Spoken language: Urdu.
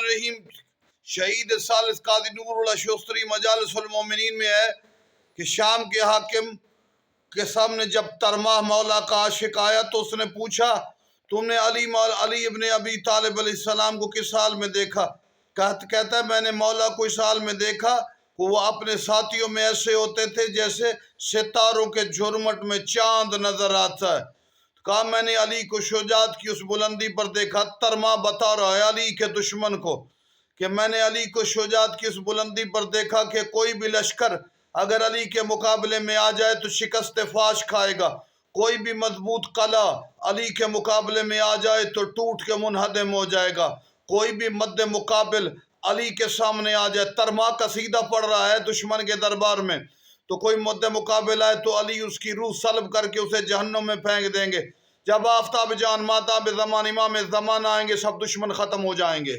الرحیم شہید ثالث قاضی نور اللہ شوستری مجالس المومنین میں ہے کہ شام کے حاکم کے سامنے جب ترماہ مولا کا عاشق آیا تو اس نے پوچھا تم نے علی ابن ابی طالب علیہ السلام کو کس حال میں دیکھا؟ کہتا ہے میں نے مولا کو اس حال میں دیکھا کہ وہ اپنے ساتھیوں میں ایسے ہوتے تھے جیسے ستاروں کے جھرمٹ میں چاند نظر آتا ہے۔ کہا میں نے علی کو شجاعت کی اس بلندی پر دیکھا۔ ترماہ بتا رہا ہے علی کے دشمن کو کہ میں نے علی کو شجاعت کی اس بلندی پر دیکھا کہ کوئی بھی لشکر اگر علی کے مقابلے میں آ جائے تو شکست فاش کھائے گا، کوئی بھی مضبوط قلعہ علی کے مقابلے میں آ جائے تو ٹوٹ کے منہدم ہو جائے گا، کوئی بھی مد مقابل علی کے سامنے آ جائے۔ ترماہ قصیدہ پڑھ رہا ہے دشمن کے دربار میں، تو کوئی مد مقابل آئے تو علی اس کی روح سلب کر کے اسے جہنم میں پھینک دیں گے۔ جب آفتاب جان ماتاب زمان امام زمان آئیں گے سب دشمن ختم ہو جائیں گے۔